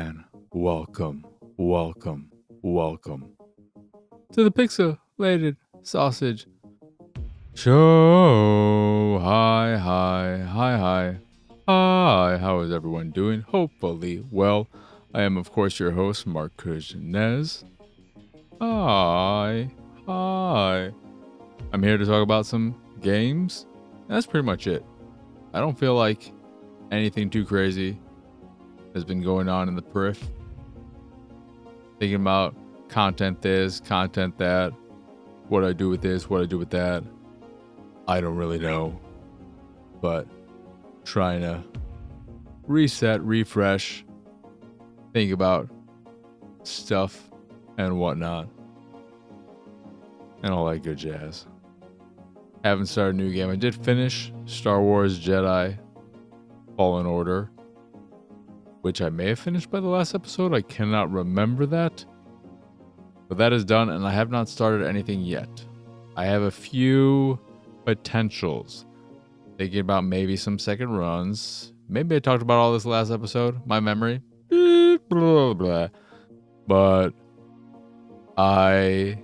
And welcome to the Pixelated Sausage Show. Hi, how is everyone doing? Hopefully well. I am, of course, your host, Mark Kuznez. Hi. I'm here to talk about some games. That's pretty much it. I don't feel like anything too crazy has been going on in the periph. Thinking about content this, content that, what I do with this, what I do with that. I don't really know. But trying to reset, refresh, think about stuff and whatnot. And all that good jazz. Haven't started a new game. I did finish Star Wars Jedi Fallen Order, which I may have finished by the last episode. I cannot remember that. But that is done, and I have not started anything yet. I have a few potentials. Thinking about maybe some second runs. Maybe I talked about all this last episode. My memory. Blah, blah, blah. But I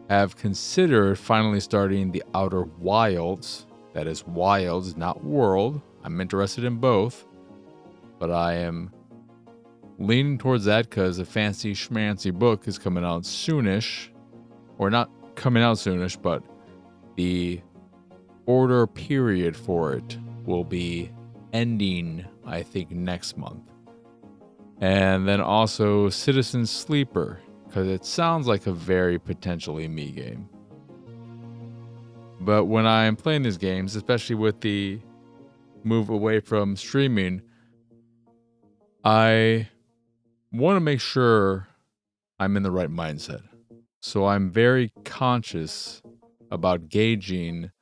have considered finally starting the Outer Wilds. That is Wilds, not World. I'm interested in both. But I am leaning towards that because a fancy schmancy book is coming out soonish. Or not coming out soonish, but the order period for it will be ending, I think, next month. And then also Citizen Sleeper, because it sounds like a very potentially me game. But when I'm playing these games, especially with the move away from streaming, I want to make sure I'm in the right mindset. So I'm very conscious about gauging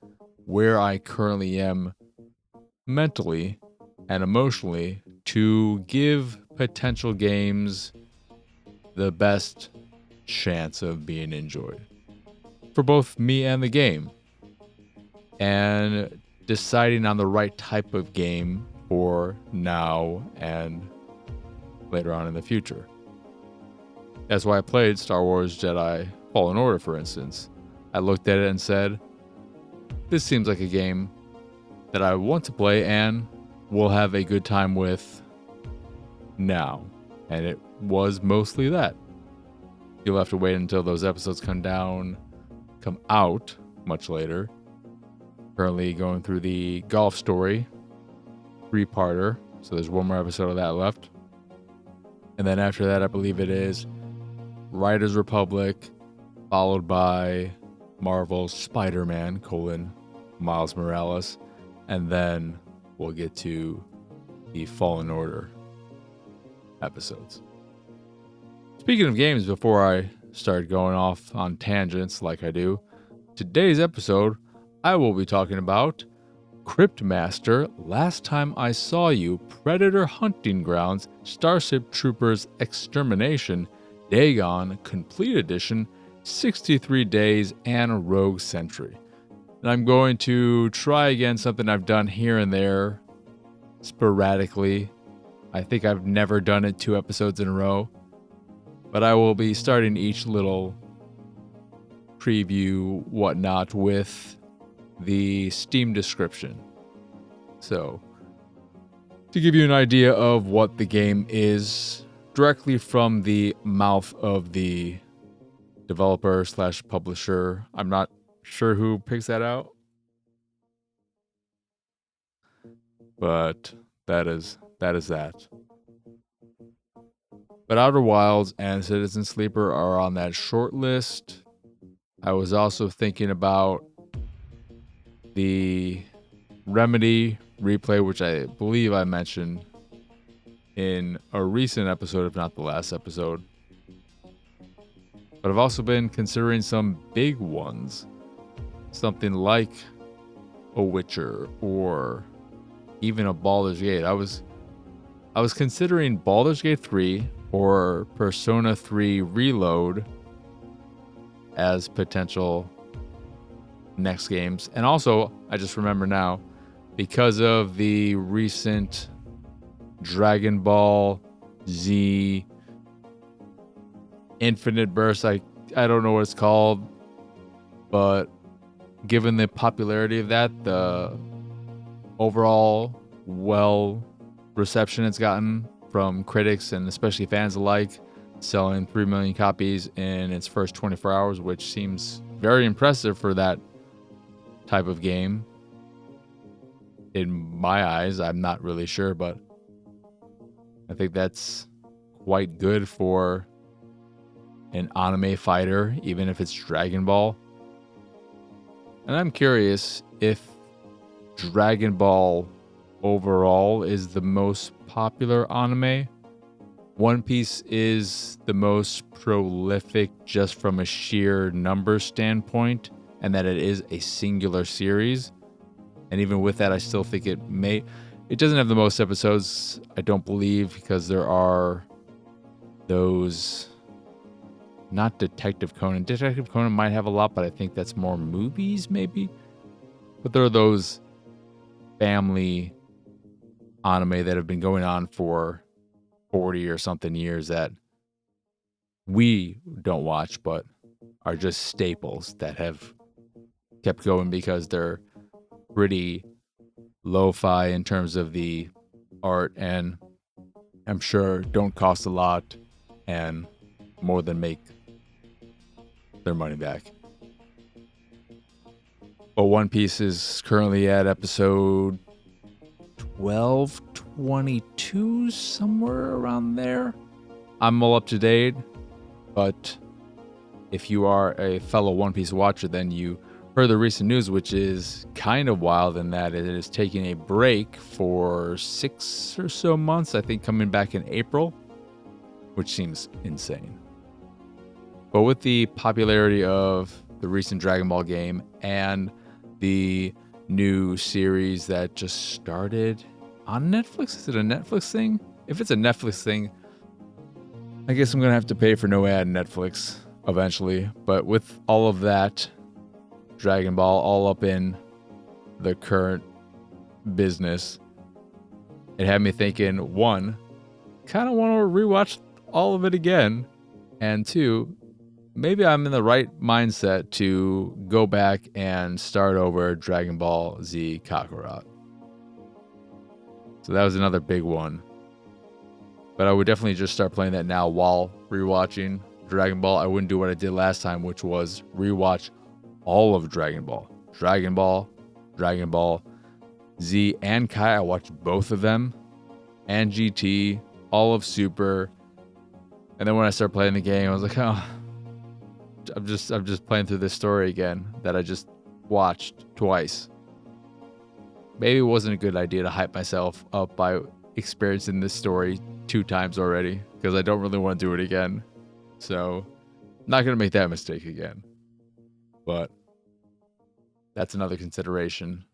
where I currently am mentally and emotionally to give potential games the best chance of being enjoyed for both me and the game, and deciding on the right type of game for now and later on in the future. That's why I played Star Wars Jedi Fallen Order, for instance. I looked at it and said, this seems like a game that I want to play and will have a good time with now. And it was mostly that. You'll have to wait until those episodes come out much later. Currently going through the golf story 3-parter. So there's one more episode of that left. And then after that, I believe it is Riders Republic, followed by Marvel's Spider-Man, Miles Morales. And then we'll get to the Fallen Order episodes. Speaking of games, before I start going off on tangents like I do, today's episode, I will be talking about Cryptmaster, Last Time I Saw You, Predator Hunting Grounds, Starship Troopers Extermination, Dagon Complete Edition, 63 Days, and Rogue Sentry. And I'm going to try again something I've done here and there sporadically. I think I've never done it 2 episodes in a row. But I will be starting each little preview, whatnot, with the Steam description. So, to give you an idea of what the game is, directly from the mouth of the developer / publisher. I'm not sure who picks that out, but that is that. But Outer Wilds and Citizen Sleeper are on that short list. I was also thinking about the Remedy replay, which I believe I mentioned in a recent episode, if not the last episode. But I've also been considering some big ones. Something like a Witcher or even a Baldur's Gate. I was considering Baldur's Gate 3 or Persona 3 Reload as potential next games. And also, I just remember now, because of the recent Dragon Ball Z Infinite Burst. I don't know what it's called, but given the popularity of that, the overall reception it's gotten from critics and especially fans alike, selling 3 million copies in its first 24 hours, which seems very impressive for that type of game. In my eyes, I'm not really sure, but I think that's quite good for an anime fighter, even if it's Dragon Ball. And I'm curious if Dragon Ball overall is the most popular anime. One Piece is the most prolific just from a sheer number standpoint, and that it is a singular series. And even with that, I still think it doesn't have the most episodes, I don't believe, because there are those, not Detective Conan. Detective Conan might have a lot, but I think that's more movies maybe. But there are those family anime that have been going on for 40 or something years that we don't watch, but are just staples that have kept going because they're pretty lo-fi in terms of the art, and I'm sure don't cost a lot and more than make their money back. But One Piece is currently at episode 1222, somewhere around there. I'm all up to date, but if you are a fellow One Piece watcher, then you heard the recent news, which is kind of wild in that it is taking a break for 6 or so months, I think coming back in April, which seems insane. But with the popularity of the recent Dragon Ball game and the new series that just started on Netflix, is it a Netflix thing? If it's a Netflix thing, I guess I'm going to have to pay for no ad Netflix eventually. But with all of that, Dragon Ball all up in the current business, it had me thinking, one, kind of want to rewatch all of it again, and two, maybe I'm in the right mindset to go back and start over Dragon Ball Z Kakarot. So that was another big one. But I would definitely just start playing that now while rewatching Dragon Ball. I wouldn't do what I did last time, which was rewatch all of Dragon Ball. Dragon Ball, Dragon Ball Z and Kai. I watched both of them. And GT, all of Super. And then when I started playing the game, I was like, oh, I'm just playing through this story again that I just watched twice. Maybe it wasn't a good idea to hype myself up by experiencing this story 2 times already, because I don't really want to do it again. So, not going to make that mistake again. But that's another consideration.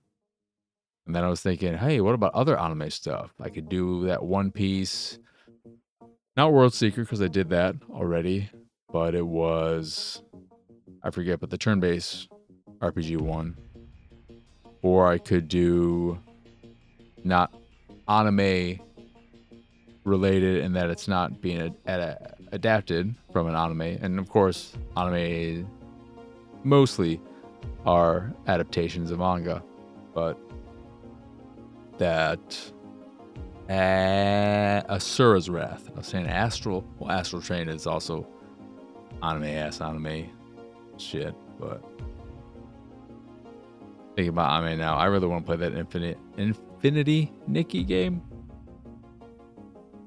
And then I was thinking, hey, what about other anime stuff? I could do that One Piece, not World Seeker, because I did that already, but it was, I forget, but the turn-based RPG one. Or I could do not anime related in that it's not being adapted from an anime. And of course, anime mostly are adaptations of manga. But that Asura's Wrath. I was saying Astral. Well, Astral Train is also anime shit, but thinking about anime now, I really want to play that Infinity Nikki game,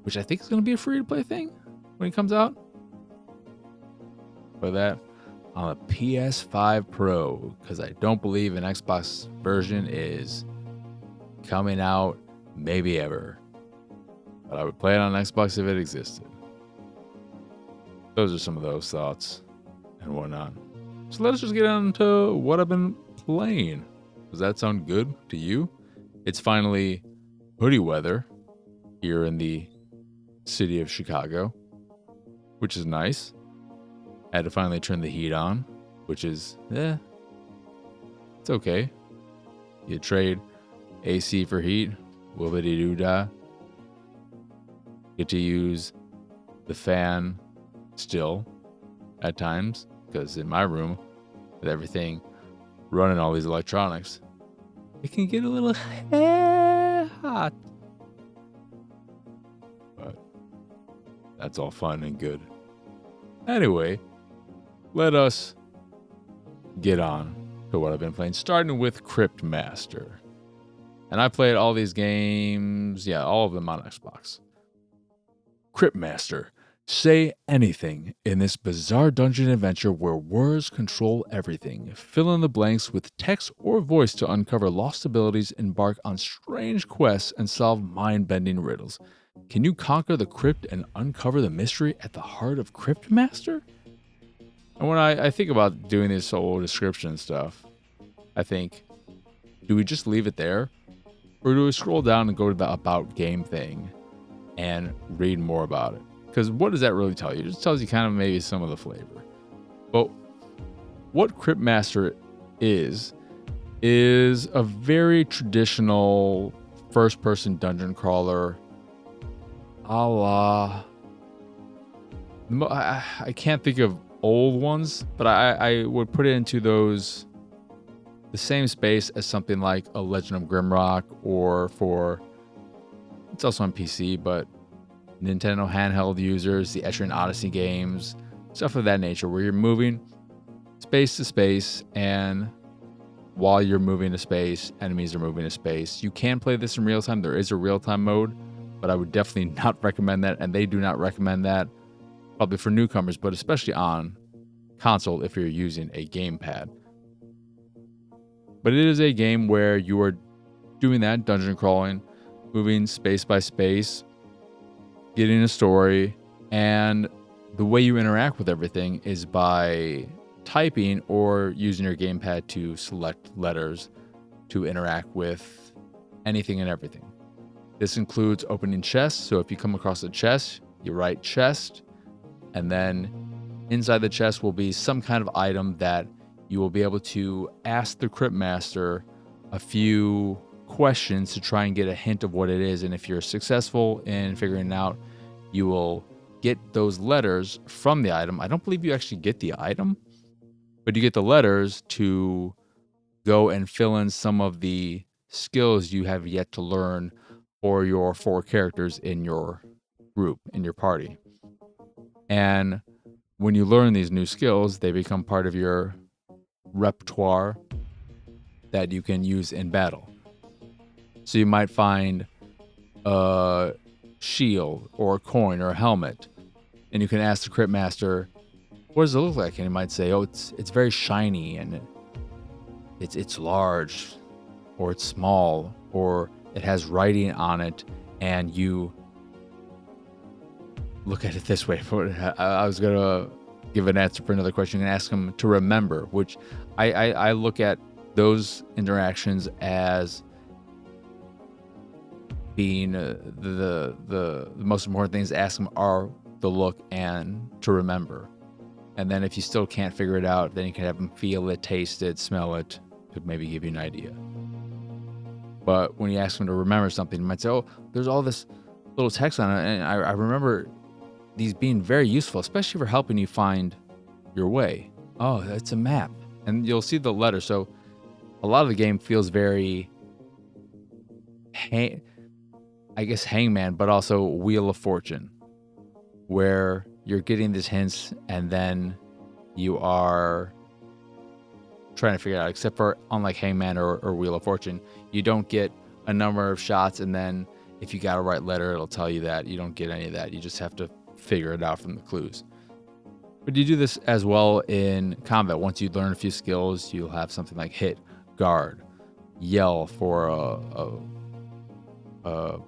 which I think is going to be a free-to-play thing when it comes out. Play that on a PS5 Pro, because I don't believe an Xbox version is coming out maybe ever. But I would play it on Xbox if it existed. Those are some of those thoughts and whatnot. So let us just get on to what I've been playing. Does that sound good to you? It's finally hoodie weather here in the city of Chicago, which is nice. I had to finally turn the heat on, which is, it's okay. You trade AC for heat, wibbity-doo-dah. Get to use the fan still at times, because in my room, with everything running all these electronics, it can get a little hot. But that's all fun and good. Anyway, let us get on to what I've been playing, starting with Cryptmaster. And I played all these games, all of them on Xbox. Cryptmaster. Say anything in this bizarre dungeon adventure where words control everything. Fill in the blanks with text or voice to uncover lost abilities, embark on strange quests, and solve mind-bending riddles. Can you conquer the crypt and uncover the mystery at the heart of Cryptmaster? And when I think about doing this whole description stuff, I think, do we just leave it there? Or do we scroll down and go to the About Game thing and read more about it? Because what does that really tell you? It just tells you kind of maybe some of the flavor. But what Cryptmaster is a very traditional first-person dungeon crawler a la... I can't think of old ones, but I would put it into the same space as something like a Legend of Grimrock, or it's also on PC, but Nintendo handheld users, the Etrian Odyssey games, stuff of that nature, where you're moving space to space, and while you're moving to space, enemies are moving to space. You can play this in real time. There is a real-time mode, but I would definitely not recommend that, and they do not recommend that, probably for newcomers, but especially on console if you're using a gamepad. But it is a game where you are doing that dungeon crawling, moving space by space, getting a story, and the way you interact with everything is by typing or using your gamepad to select letters to interact with anything and everything. This includes opening chests, so if you come across a chest, you write chest, and then inside the chest will be some kind of item that you will be able to ask the Cryptmaster a few questions to try and get a hint of what it is. And if you're successful in figuring it out, you will get those letters from the item. I don't believe you actually get the item, but you get the letters to go and fill in some of the skills you have yet to learn for your 4 characters in your group, in your party. And when you learn these new skills, they become part of your repertoire that you can use in battle. So you might find a shield or a coin or a helmet, and you can ask the Cryptmaster, what does it look like? And he might say, oh, it's very shiny, and it's large, or it's small, or it has writing on it, and you look at it this way. I was gonna give an answer for another question and ask him to remember, which I look at those interactions as being the most important things to ask them are the look and to remember. And then if you still can't figure it out, then you can have them feel it, taste it, smell it, to maybe give you an idea. But when you ask them to remember something, you might say, oh, there's all this little text on it, and I remember these being very useful, especially for helping you find your way. Oh, it's a map. And you'll see the letter. So a lot of the game feels very Hangman, but also Wheel of Fortune, where you're getting these hints and then you are trying to figure it out. Except for unlike Hangman or Wheel of Fortune, you don't get a number of shots and then if you got a right letter, it'll tell you that. You don't get any of that. You just have to figure it out from the clues. But you do this as well in combat. Once you learn a few skills, you'll have something like hit, guard, yell for a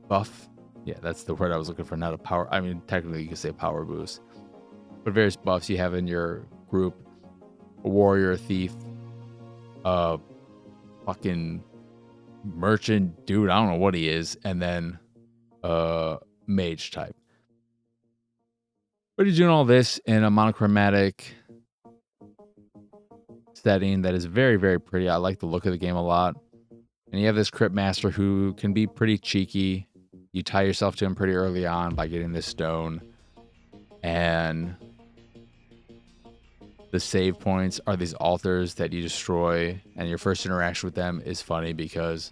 buff. Yeah, that's the word I was looking for, not a power. I mean, technically you could say power boost. But various buffs you have in your group. A warrior, a thief, a fucking merchant dude, I don't know what he is, and then a mage type. But he's doing all this in a monochromatic setting that is very, very pretty. I like the look of the game a lot. And you have this Cryptmaster who can be pretty cheeky You tie yourself to him pretty early on by getting this stone, and the save points are these altars that you destroy, and your first interaction with them is funny because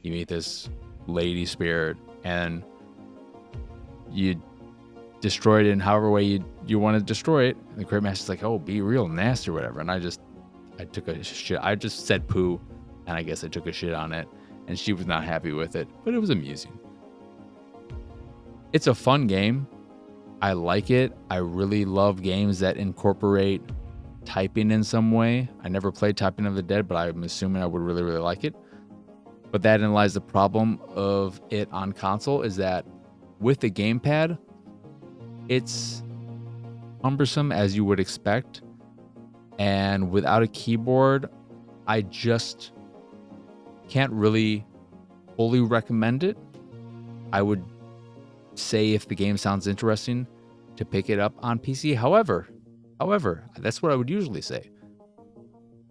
you meet this lady spirit and you destroy it in however way you want to destroy it. And the Cryptmaster's like, oh, be real nasty or whatever. And I took a shit. I just said poo, and I guess I took a shit on it, and she was not happy with it, but it was amusing. It's a fun game. I like it. I really love games that incorporate typing in some way. I never played Typing of the Dead, but I'm assuming I would really, really like it. But that in lies the problem of it on console, is that with the gamepad, it's cumbersome as you would expect. And without a keyboard, I just can't really fully recommend it. I would say if the game sounds interesting, to pick it up on PC. However, that's what I would usually say.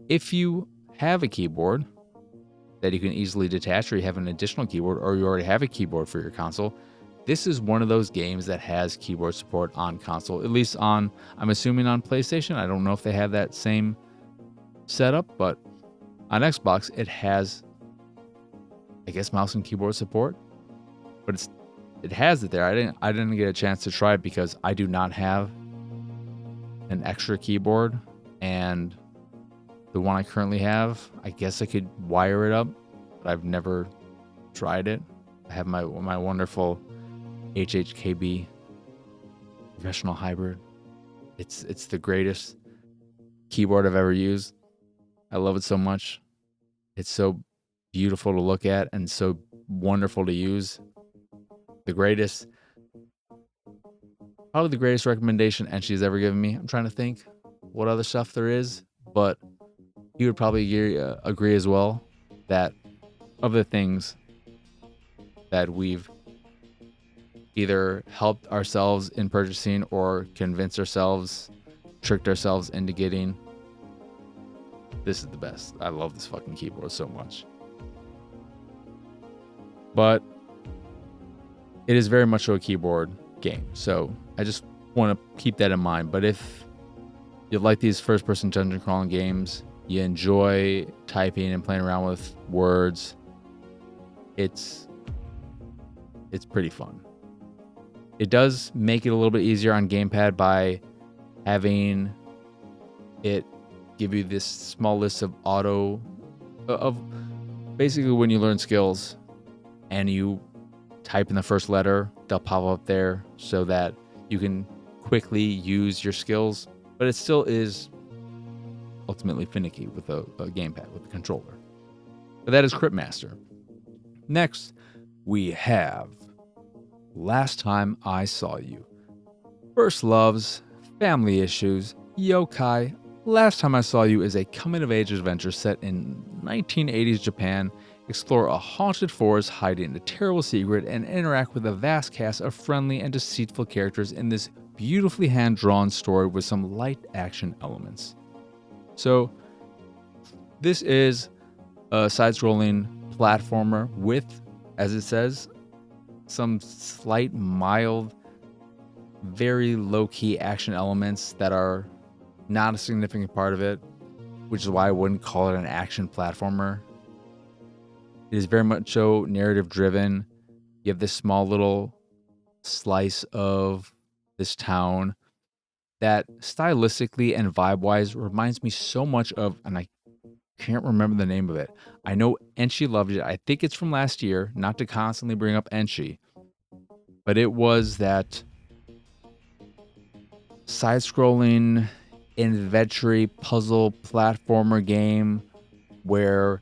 If you have a keyboard that you can easily detach, or you have an additional keyboard, or you already have a keyboard for your console, this is one of those games that has keyboard support on console, at least on, I'm assuming on PlayStation. I don't know if they have that same setup, but on Xbox, it has, I guess, mouse and keyboard support, but it has it there. I didn't get a chance to try it because I do not have an extra keyboard, and the one I currently have, I guess I could wire it up, but I've never tried it. I have my wonderful HHKB professional hybrid. It's the greatest keyboard I've ever used. I love it so much. It's so beautiful to look at and so wonderful to use. Probably the greatest recommendation Enchi's ever given me. I'm trying to think what other stuff there is, but he would probably agree as well that of the things that we've either helped ourselves in purchasing or convinced ourselves, tricked ourselves into getting, this is the best. I love this fucking keyboard so much. But it is very much a keyboard game, so I just want to keep that in mind. But if you like these first-person dungeon crawling games, you enjoy typing and playing around with words, it's pretty fun. It does make it a little bit easier on gamepad by having it give you this small list of basically when you learn skills and you type in the first letter, they'll pop up there so that you can quickly use your skills, but it still is ultimately finicky with a gamepad, with a controller. But that is Cryptmaster. Next, we have Last Time I Saw You. First loves, family issues, yokai. Last Time I Saw You is a coming-of-age adventure set in 1980s Japan. Explore a haunted forest hiding a terrible secret and interact with a vast cast of friendly and deceitful characters in this beautifully hand-drawn story with some light action elements. So, this is a side-scrolling platformer with, as it says, some slight, mild, very low-key action elements that are not a significant part of it, which is why I wouldn't call it an action platformer. It is very much so narrative driven. You have this small little slice of this town that stylistically and vibe-wise reminds me so much of, and I can't remember the name of it. I know Enchi loved it. I think it's from last year, not to constantly bring up Enchi, but it was that side-scrolling adventure puzzle platformer game where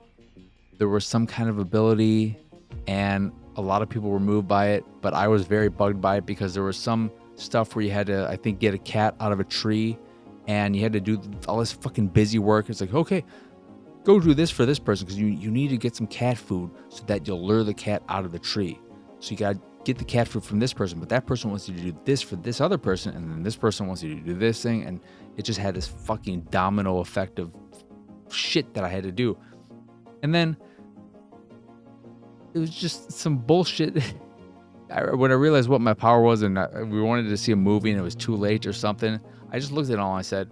there was some kind of ability and a lot of people were moved by it, but I was very bugged by it because there was some stuff where you had to, I think, get a cat out of a tree and you had to do all this fucking busy work. It's like, okay, go do this for this person because you need to get some cat food so that you'll lure the cat out of the tree. So you gotta get the cat food from this person, but that person wants you to do this for this other person, and then this person wants you to do this thing, and it just had this fucking domino effect of shit that I had to do. And then it was just some bullshit when I realized what my power was and we wanted to see a movie and it was too late or something, I just looked at it all and I said,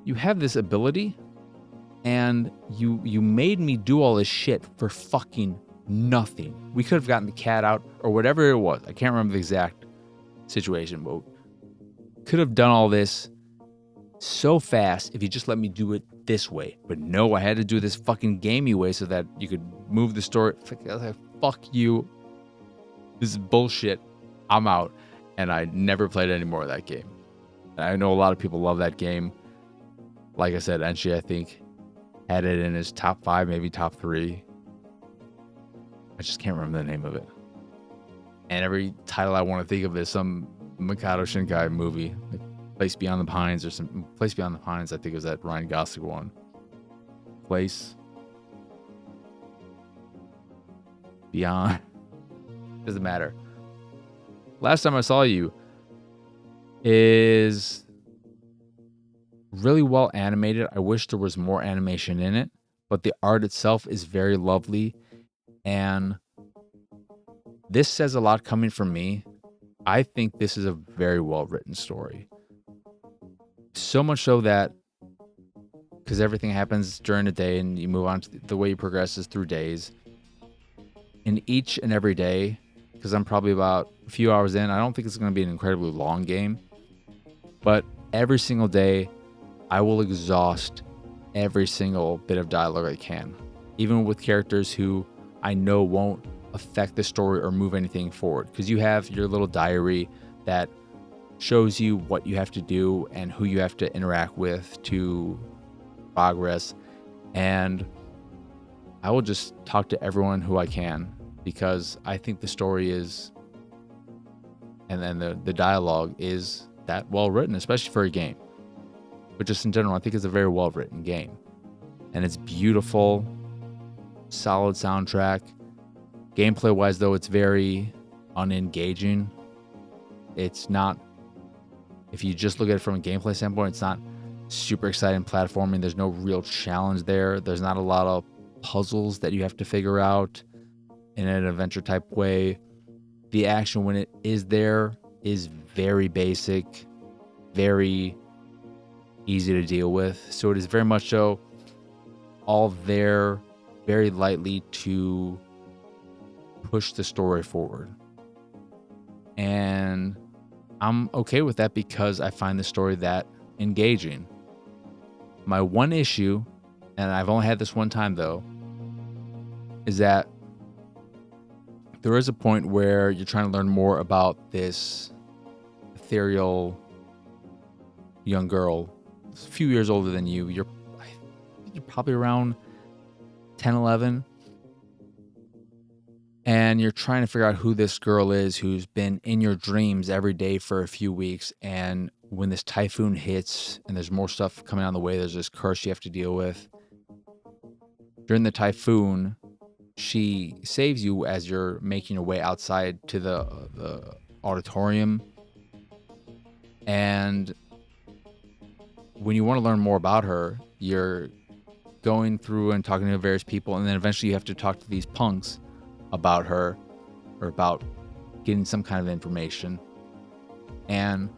you have this ability and you made me do all this shit for fucking nothing. We could have gotten the cat out or whatever it was. I can't remember the exact situation, but could have done all this so fast if you just let me do it this way. But no, I had to do this fucking gamey way so that you could move the story. I was like, fuck you. This is bullshit. I'm out. And I never played any more of that game. And I know a lot of people love that game. Like I said, Enchi, I think, had it in his top 5, maybe top 3. I just can't remember the name of it. And every title I want to think of is some Makoto Shinkai movie. Like Place Beyond the Pines or some Place Beyond the Pines, I think it was that Ryan Gosling one. Place Beyond. Doesn't matter. Last time I saw you is really well animated. I wish there was more animation in it, but the art itself is very lovely. And this says a lot coming from me. I think this is a very well written story. So much so that, because everything happens during the day and you move on to the way you progress is through days. In each and every day, because I'm probably about a few hours in, I don't think it's going to be an incredibly long game. But every single day, I will exhaust every single bit of dialogue I can. Even with characters who I know won't affect the story or move anything forward. Because you have your little diary that shows you what you have to do and who you have to interact with to progress. And I will just talk to everyone who I can because I think the story is, and then the dialogue is that well written, especially for a game. But just in general, I think it's a very well written game. And it's beautiful, solid soundtrack. Gameplay wise though, it's very unengaging. It's not, if you just look at it from a gameplay standpoint, it's not super exciting platforming. There's no real challenge there. There's not a lot of puzzles that you have to figure out in an adventure type way. The action, when it is there, is very basic, very easy to deal with. So it is very much so all there very lightly to push the story forward. And I'm okay with that because I find the story that engaging. My one issue, and I've only had this one time though, is that there is a point where you're trying to learn more about this ethereal young girl, a few years older than you. You're probably around 10, 11. And you're trying to figure out who this girl is who's been in your dreams every day for a few weeks. And when this typhoon hits and there's more stuff coming on the way, there's this curse you have to deal with. During the typhoon, she saves you as you're making your way outside to the auditorium. And when you want to learn more about her, you're going through and talking to various people. And then eventually you have to talk to these punks about her or about getting some kind of information. And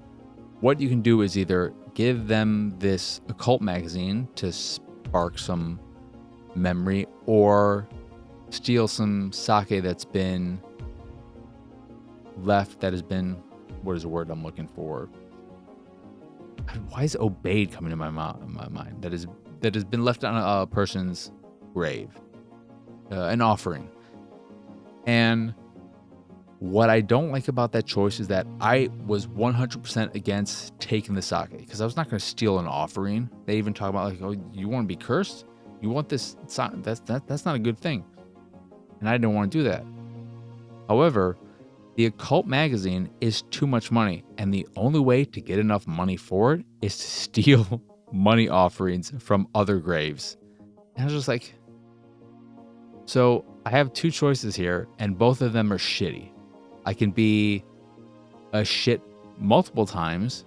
what you can do is either give them this occult magazine to spark some memory or steal some sake that's been left, that has been, what is the word I'm looking for? Why is obeyed coming to my mind? That has been left on a person's grave, an offering. And what I don't like about that choice is that I was 100% against taking the sake because I was not going to steal an offering. They even talk about like, oh, you want to be cursed? You want this? That's not a good thing. And I didn't want to do that. However, the occult magazine is too much money, and the only way to get enough money for it is to steal money offerings from other graves. And I was just like, so I have two choices here, and both of them are shitty. I can be a shit multiple times,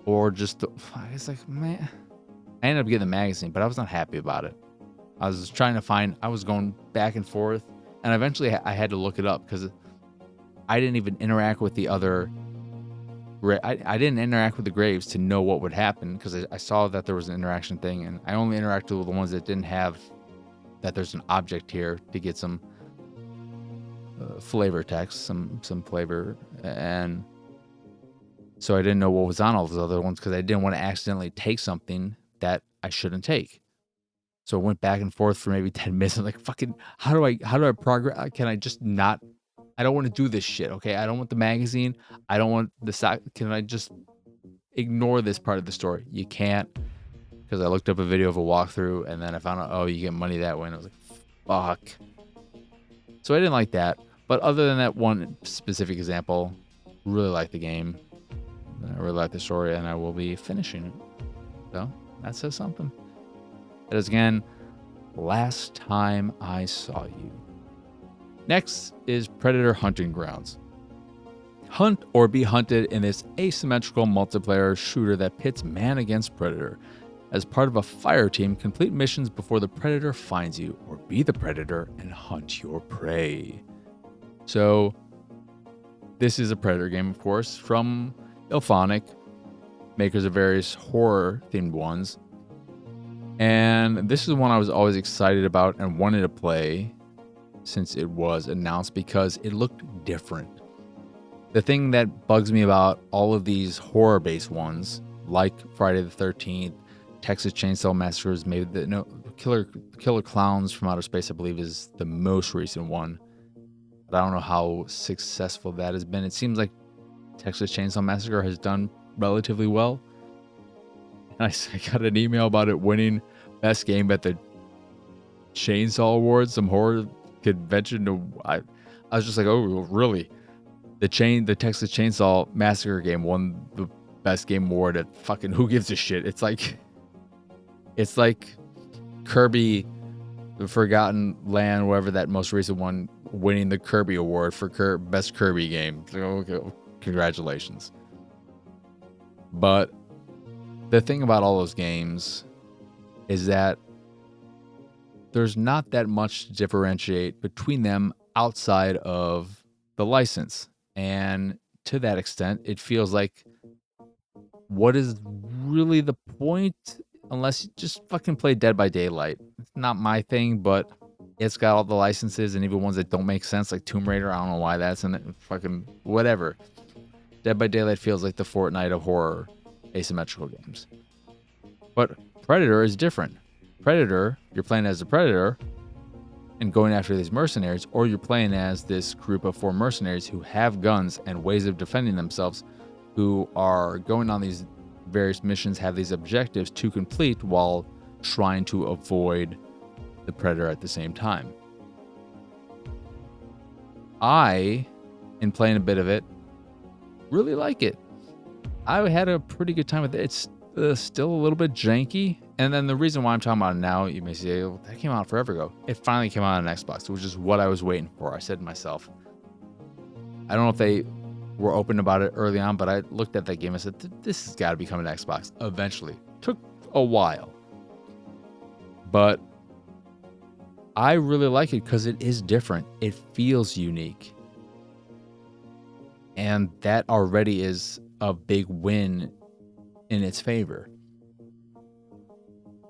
or just, I was like, man, I ended up getting the magazine, but I was not happy about it. I was trying to find, I was going back and forth, And eventually I had to look it up because I didn't even interact with the other. I didn't interact with the graves to know what would happen because I saw that there was an interaction thing, and I only interacted with the ones that didn't have that there's an object here to get some flavor text, some flavor, and so I didn't know what was on all those other ones because I didn't want to accidentally take something that I shouldn't take. So I went back and forth for maybe 10 minutes. I'm like, fucking, how do I progress? Can I just not? I don't want to do this shit, okay? I don't want the magazine. I don't want the sock. Can I just ignore this part of the story? You can't, because I looked up a video of a walkthrough, and then I found out, oh, you get money that way, and I was like, fuck. So I didn't like that. But other than that one specific example, really like the game. I really like the story, and I will be finishing it. So that says something. That is, again, Last Time I Saw You. Next is Predator Hunting Grounds. Hunt or be hunted in this asymmetrical multiplayer shooter that pits man against predator. As part of a fire team, complete missions before the predator finds you, or be the predator and hunt your prey. So, this is a Predator game, of course, from Ilphonic, makers of various horror-themed ones. And this is one I was always excited about and wanted to play since it was announced because it looked different. The thing that bugs me about all of these horror-based ones, like Friday the 13th, Texas Chainsaw Massacres, maybe the Killer Clowns from Outer Space, I believe, is the most recent one. But I don't know how successful that has been. It seems like Texas Chainsaw Massacre has done relatively well. And I got an email about it winning best game at the Chainsaw Awards, some horror convention. I was just like, oh, really? The Texas Chainsaw Massacre game won the best game award at fucking who gives a shit? It's like Kirby, the Forgotten Land, whatever that most recent one, winning the Kirby Award for best Kirby game. Okay, congratulations. But the thing about all those games is that there's not that much to differentiate between them outside of the license. And to that extent, it feels like, what is really the point? Unless you just fucking play Dead by Daylight. It's not my thing, but it's got all the licenses and even ones that don't make sense, like Tomb Raider. I don't know why that's in it. Fucking whatever. Dead by Daylight feels like the Fortnite of horror asymmetrical games. But Predator is different. Predator, you're playing as a predator and going after these mercenaries, or you're playing as this group of 4 mercenaries who have guns and ways of defending themselves, who are going on these various missions, have these objectives to complete while trying to avoid the predator at the same time. I, in playing a bit of it, really like it. I had a pretty good time with it. It's still a little bit janky. And then the reason why I'm talking about it now, you may say, well, that came out forever ago. It finally came out on Xbox, which is what I was waiting for. I said to myself, I don't know if they were open about it early on, but I looked at that game and said, this has got to become an Xbox eventually. Took a while. But I really like it because it is different. It feels unique. And that already is a big win in its favor.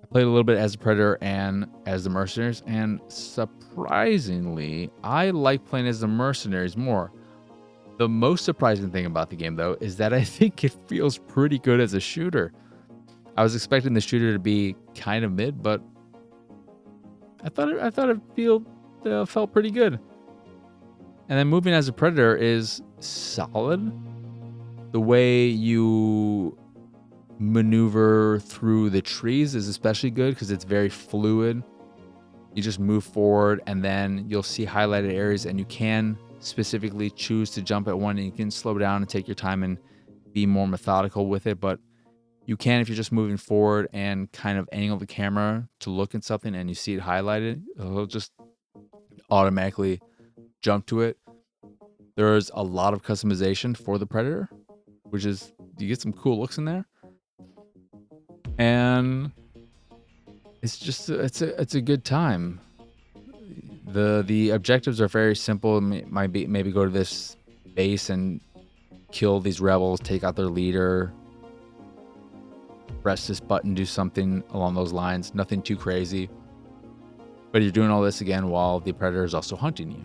I played a little bit as a predator and as the mercenaries, and surprisingly, I like playing as the mercenaries more. The most surprising thing about the game, though, is that I think it feels pretty good as a shooter. I was expecting the shooter to be kind of mid, but I thought it felt pretty good. And then moving as a predator is solid. The way you maneuver through the trees is especially good because it's very fluid. You just move forward and then you'll see highlighted areas, and you can specifically choose to jump at one, and you can slow down and take your time and be more methodical with it. But you can, if you're just moving forward and kind of angle the camera to look at something and you see it highlighted, it'll just automatically jump to it. There's a lot of customization for the Predator, which is, you get some cool looks in there. And it's just, it's a good time. The objectives are very simple. Might be maybe go to this base and kill these rebels, take out their leader, press this button, do something along those lines. Nothing too crazy. But you're doing all this again while the predator is also hunting you.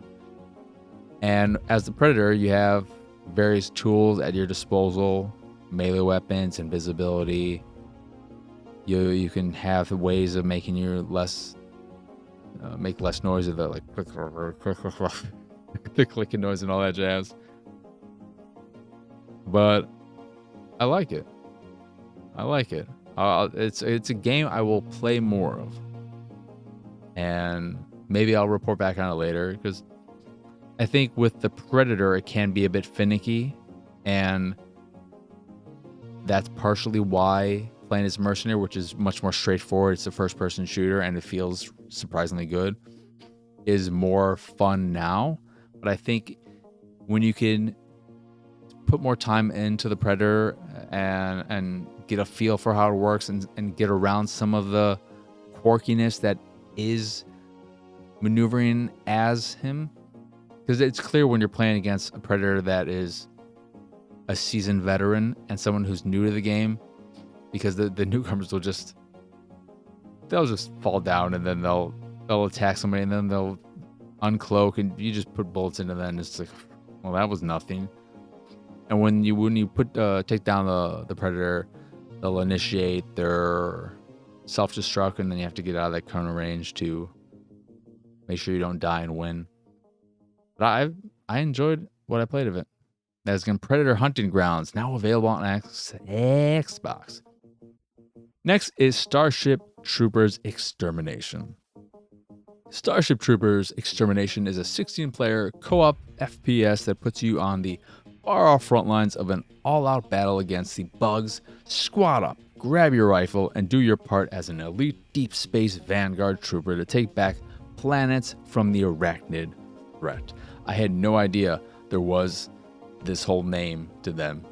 And as the predator, you have various tools at your disposal, melee weapons, invisibility. You can have ways of making you make less noise of the like the clicking noise and all that jazz. But I like it. It's a game I will play more of, and maybe I'll report back on it later, because I think with the Predator it can be a bit finicky, and that's partially why playing as Mercenary, which is much more straightforward, it's a first-person shooter and it feels surprisingly good, is more fun now. But I think when you can put more time into the Predator and get a feel for how it works and get around some of the quirkiness that is maneuvering as him, because it's clear when you're playing against a Predator that is a seasoned veteran and someone who's new to the game, because the newcomers will just fall down, and then they'll attack somebody, and then they'll uncloak, and you just put bullets into them, and it's like, well, that was nothing. And when you take down the Predator, they'll initiate their self-destruct, and then you have to get out of that current range to make sure you don't die and win. But I enjoyed what I played of it. That's again Predator Hunting Grounds, now available on Xbox. Next is Starship Troopers Extermination. Starship Troopers Extermination is a 16-player co-op FPS that puts you on the far-off front lines of an all-out battle against the bugs. Squad up, grab your rifle, and do your part as an elite deep space vanguard trooper to take back planets from the arachnid threat. I had no idea there was this whole name to them.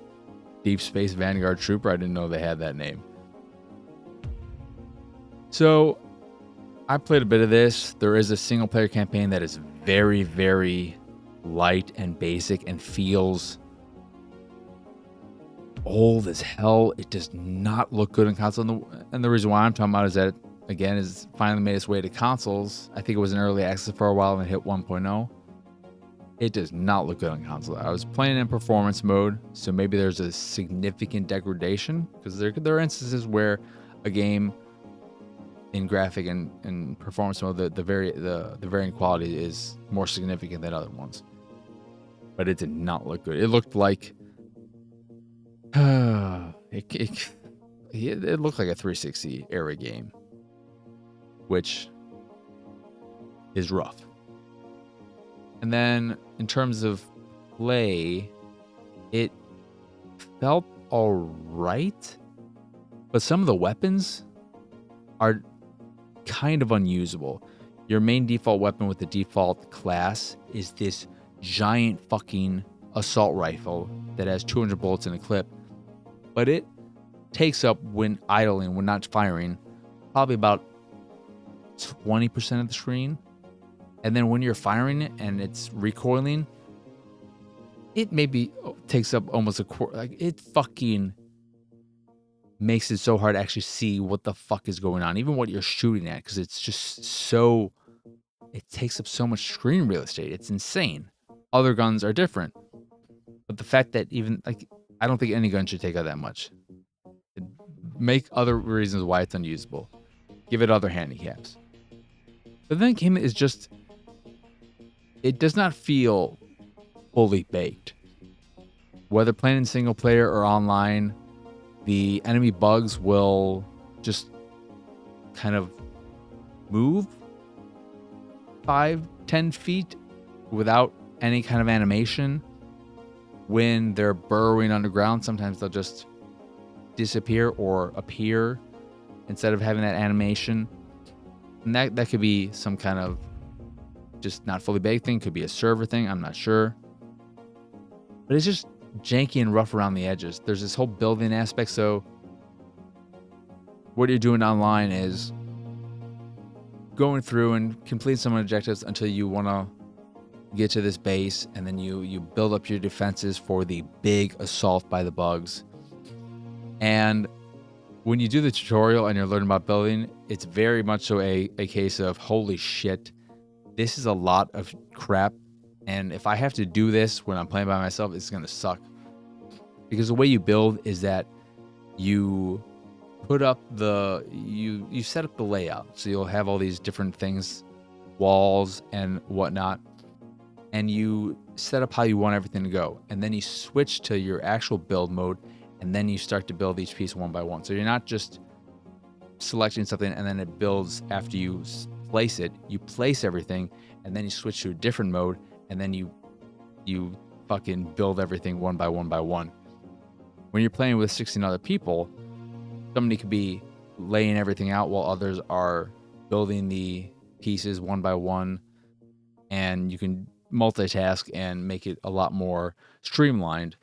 Deep Space Vanguard Trooper, I didn't know they had that name. So, I played a bit of this. There is a single-player campaign that is very, very light and basic and feels old as hell. It does not look good on console. And the reason why I'm talking about is that, again, is finally made its way to consoles. I think it was in early access for a while and hit 1.0. It does not look good on console. I was playing in performance mode, so maybe there's a significant degradation, because there are instances where a game in graphic and performance mode, the varying quality is more significant than other ones. But it did not look good. It looked like it looked like a 360 era game, which is rough. And then in terms of play, it felt all right, but some of the weapons are kind of unusable. Your main default weapon with the default class is this giant fucking assault rifle that has 200 bullets in a clip, but it takes up, when idling, when not firing, probably about 20% of the screen. And then when you're firing it and it's recoiling, it maybe takes up almost a quarter. Like, it fucking makes it so hard to actually see what the fuck is going on, even what you're shooting at, because it's just so, it takes up so much screen real estate. It's insane. Other guns are different, but the fact that even, like, I don't think any gun should take out that much. Make other reasons why it's unusable. Give it other handicaps. But then game is just, it does not feel fully baked. Whether playing in single player or online, the enemy bugs will just kind of move 5-10 feet without any kind of animation. When they're burrowing underground, sometimes they'll just disappear or appear instead of having that animation. And that could be some kind of just not fully baked thing. Could be a server thing. I'm not sure. But it's just janky and rough around the edges. There's this whole building aspect. So what you're doing online is going through and complete some objectives until you want to get to this base, and then you build up your defenses for the big assault by the bugs. And when you do the tutorial and you're learning about building, it's very much so a case of, holy shit, this is a lot of crap. And if I have to do this when I'm playing by myself, it's going to suck. Because the way you build is that you put up you set up the layout. So you'll have all these different things, walls and whatnot. And you set up how you want everything to go. And then you switch to your actual build mode. And then you start to build each piece one by one. So you're not just selecting something and then it builds after you place it. You place everything and then you switch to a different mode. And then you fucking build everything one by one by one. When you're playing with 16 other people, somebody could be laying everything out while others are building the pieces one by one. And you can multitask and make it a lot more streamlined,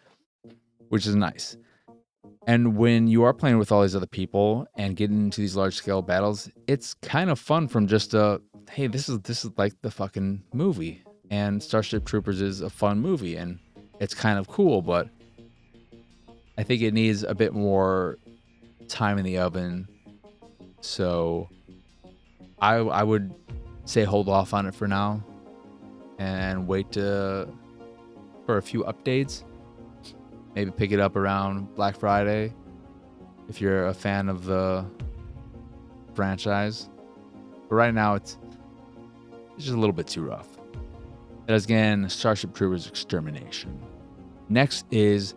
which is nice. And when you are playing with all these other people and getting into these large scale battles, it's kind of fun from just hey, this is like the fucking movie. And Starship Troopers is a fun movie and it's kind of cool, but I think it needs a bit more time in the oven. So I would say hold off on it for now and wait for a few updates. Maybe pick it up around Black Friday if you're a fan of the franchise. But right now, it's just a little bit too rough. That is, again, Starship Troopers Extermination. Next is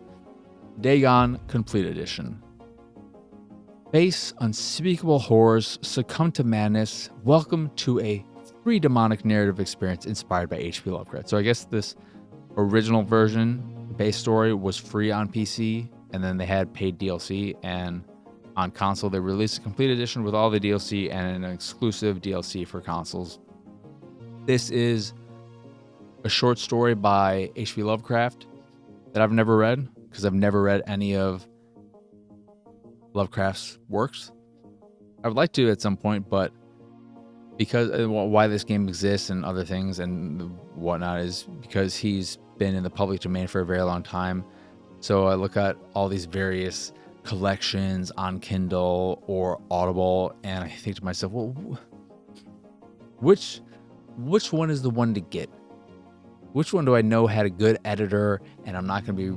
Dagon Complete Edition. Face unspeakable horrors, succumb to madness. Welcome to a free demonic narrative experience inspired by H.P. Lovecraft. So I guess this original version, base story, was free on PC, and then they had paid DLC, and on console they released a complete edition with all the DLC and an exclusive DLC for consoles. This is a short story by H.P. Lovecraft that I've never read, because I've never read any of Lovecraft's works. I would like to at some point, but because why this game exists and other things and whatnot is because he's been in the public domain for a very long time. So I look at all these various collections on Kindle or Audible, and I think to myself, well, which one is the one to get? Which one do I know had a good editor and I'm not going to be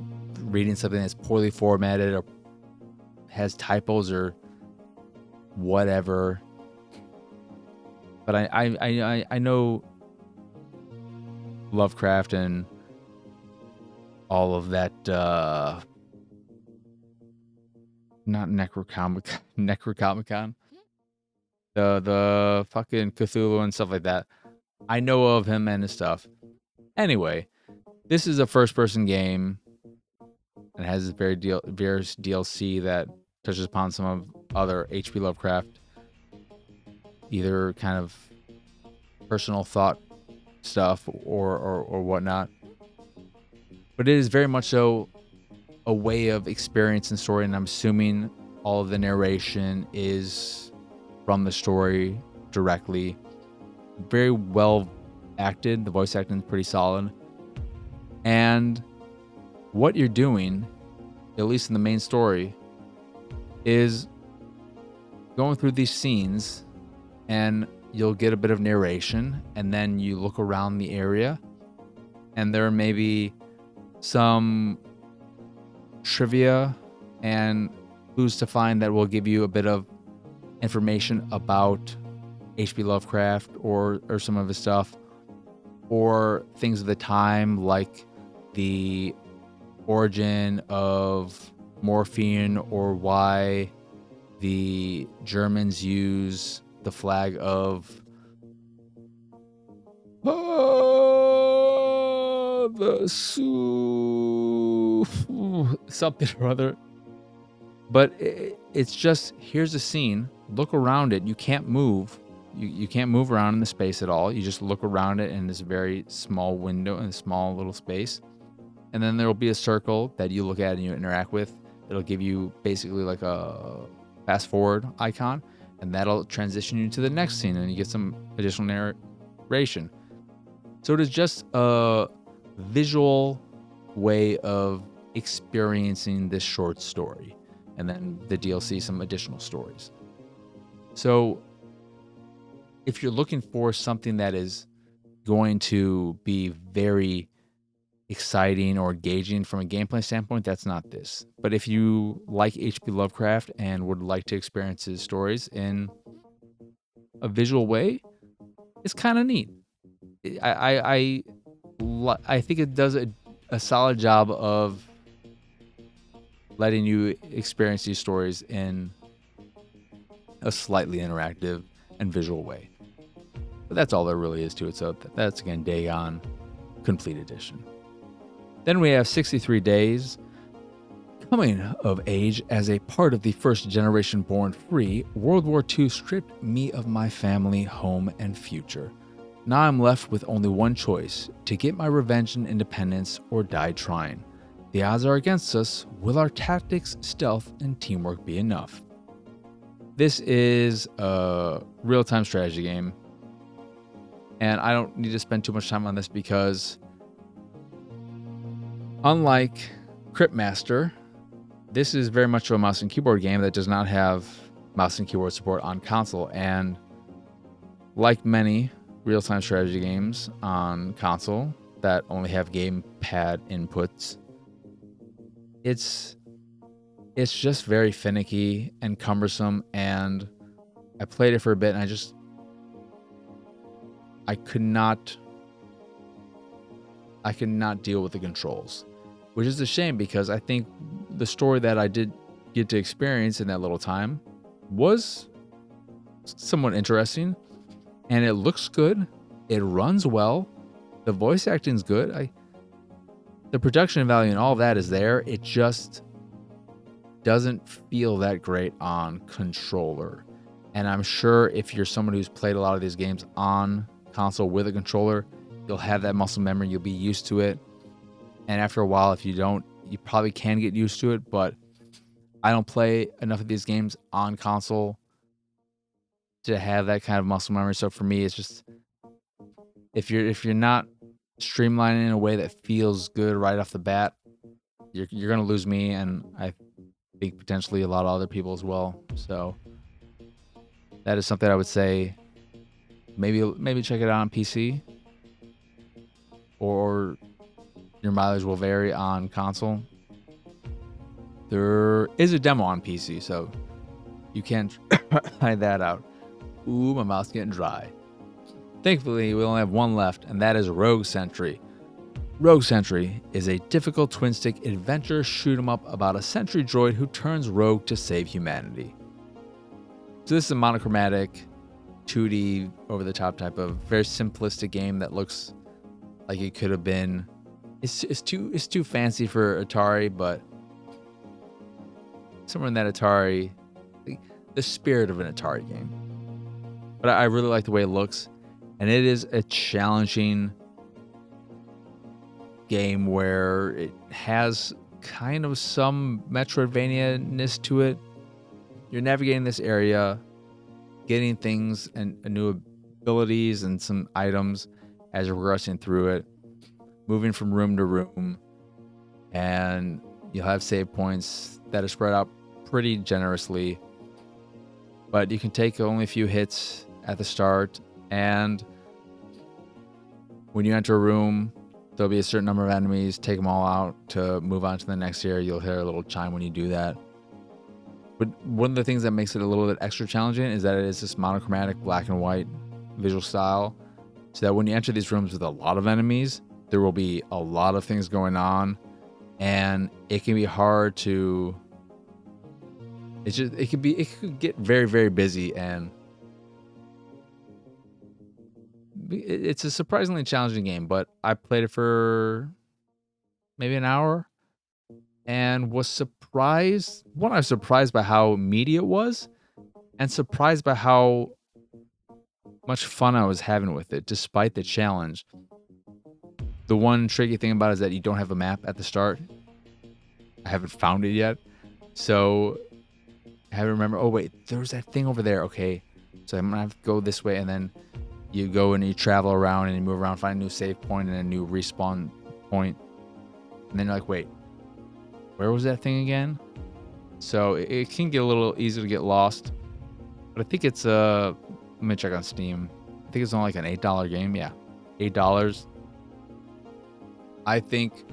reading something that's poorly formatted or has typos or whatever? But I know Lovecraft and all of that, not Necronomicon, the fucking Cthulhu and stuff like that. I know of him and his stuff. Anyway, this is a first-person game and has various DLC that touches upon some of other H.P. Lovecraft, either kind of personal thought stuff or whatnot. But it is very much so a way of experience and story, and I'm assuming all of the narration is from the story directly. Very well acted. The voice acting is pretty solid. And what you're doing, at least in the main story, is going through these scenes, and you'll get a bit of narration, and then you look around the area, and there may be some trivia and clues to find that will give you a bit of information about H.P. Lovecraft or some of his stuff, or things of the time like the origin of morphine, or why the Germans use the flag of the Sioux, something or other. But it's just, here's a scene, look around it. You can't move. You can't move around in the space at all. You just look around it in this very small window, in a small little space. And then there will be a circle that you look at and you interact with. It'll give you basically like a fast forward icon. and that'll transition you to the next scene, and you get some additional narration. So it is just a visual way of experiencing this short story, and then the DLC, some additional stories. So if you're looking for something that is going to be very exciting or engaging from a gameplay standpoint, that's not this. But if you like H.P. Lovecraft and would like to experience his stories in a visual way, it's kind of neat. I think it does a solid job of letting you experience these stories in a slightly interactive and visual way. But that's all there really is to it. So that's, again, Dagon Complete Edition. Then we have 63 Days. Coming of age as a part of the first generation born free, World War II stripped me of my family, home, and future. Now I'm left with only one choice, to get my revenge and independence or die trying. The odds are against us. Will our tactics, stealth, and teamwork be enough? This is a real-time strategy game, and I don't need to spend too much time on this because unlike Cryptmaster, this is very much a mouse and keyboard game that does not have mouse and keyboard support on console. And like many real-time strategy games on console that only have gamepad inputs, it's just very finicky and cumbersome. And I played it for a bit, and I could not deal with the controls, which is a shame because I think the story that I did get to experience in that little time was somewhat interesting, and it looks good. It runs well. The voice acting's good. The production value and all of that is there. It just doesn't feel that great on controller. And I'm sure if you're someone who's played a lot of these games on console with a controller, you'll have that muscle memory. You'll be used to it. And after a while, if you don't, you probably can get used to it. But I don't play enough of these games on console to have that kind of muscle memory. So for me, it's just, if you're not streamlining in a way that feels good right off the bat, you're gonna lose me, and I think potentially a lot of other people as well. So that is something I would say maybe check it out on PC, or your mileage will vary on console. There is a demo on PC, so you can try that out. Ooh, my mouth's getting dry. Thankfully, we only have one left, and that is Rogue Sentry. Rogue Sentry is a difficult twin-stick adventure shoot-'em-up about a Sentry droid who turns rogue to save humanity. So this is a monochromatic, 2D, over-the-top type of very simplistic game that looks like it could have been. It's too fancy for Atari, but somewhere in that Atari, the spirit of an Atari game. But I really like the way it looks, and it is a challenging game where it has kind of some Metroidvania-ness to it. You're navigating this area, getting things and new abilities and some items as you're progressing through it, moving from room to room, and you'll have save points that are spread out pretty generously, but you can take only a few hits at the start, and when you enter a room, there'll be a certain number of enemies. Take them all out to move on to the next area. You'll hear a little chime when you do that. But one of the things that makes it a little bit extra challenging is that it is this monochromatic black and white visual style, so that when you enter these rooms with a lot of enemies, there will be a lot of things going on, and it can be hard to. It could get very, very busy, and it's a surprisingly challenging game. But I played it for maybe an hour, and was surprised. One, I was surprised by how meaty it was, and surprised by how much fun I was having with it, despite the challenge. The one tricky thing about it is that you don't have a map at the start. I haven't found it yet, so I have to remember, oh wait, there was that thing over there. Okay, so I'm gonna have to go this way, and then you go and you travel around and you move around, find a new save point and a new respawn point. And then you're like, wait, where was that thing again? So it can get a little easy to get lost. But I think it's let me check on Steam. I think it's only like an $8 game. Yeah, $8. I think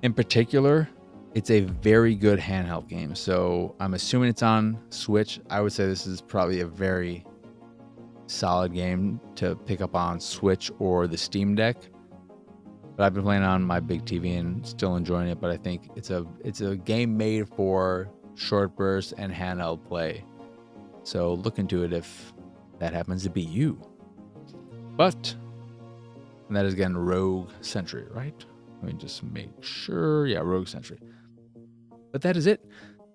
in particular, it's a very good handheld game. So I'm assuming it's on Switch. I would say this is probably a very solid game to pick up on Switch or the Steam Deck. But I've been playing on my big TV and still enjoying it. But I think it's a game made for short bursts and handheld play. So look into it if that happens to be you. But, and that is again Rogue Sentry, right? Let me just make sure. Yeah, Rogue Sentry. But that is it.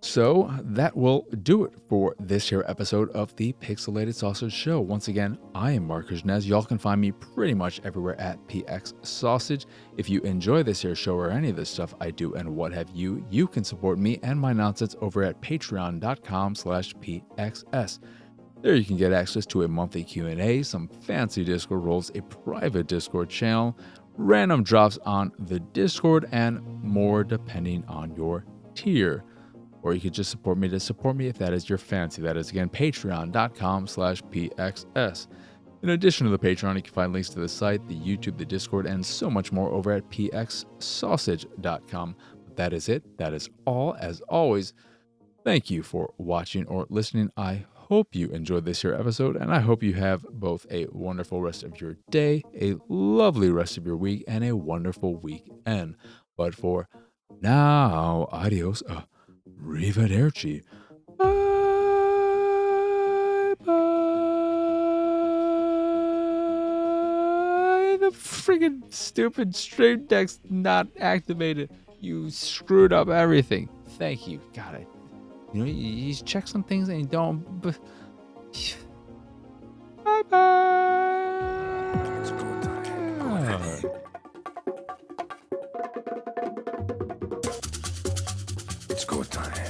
So that will do it for this here episode of the Pixelated Sausage Show. Once again, I am Marcus Nez. Y'all can find me pretty much everywhere at PX Sausage. If you enjoy this here show or any of the stuff I do and what have you, you can support me and my nonsense over at patreon.com/PXS. There you can get access to a monthly Q&A, some fancy Discord roles, a private Discord channel, random drops on the Discord, and more depending on your tier. Or you could just support me if that is your fancy. That is, again, patreon.com/PXS. In addition to the Patreon, you can find links to the site, the YouTube, the Discord, and so much more over at pxsausage.com. But that is it. That is all. As always, thank you for watching or listening. I hope you enjoyed this here episode, and I hope you have both a wonderful rest of your day, a lovely rest of your week, and a wonderful weekend. But for now, adios. Arrivederci. Bye bye. The friggin' stupid Stream Deck's not activated. You screwed up everything. Thank you. God, you check some things and you don't. Bye bye. It's go time.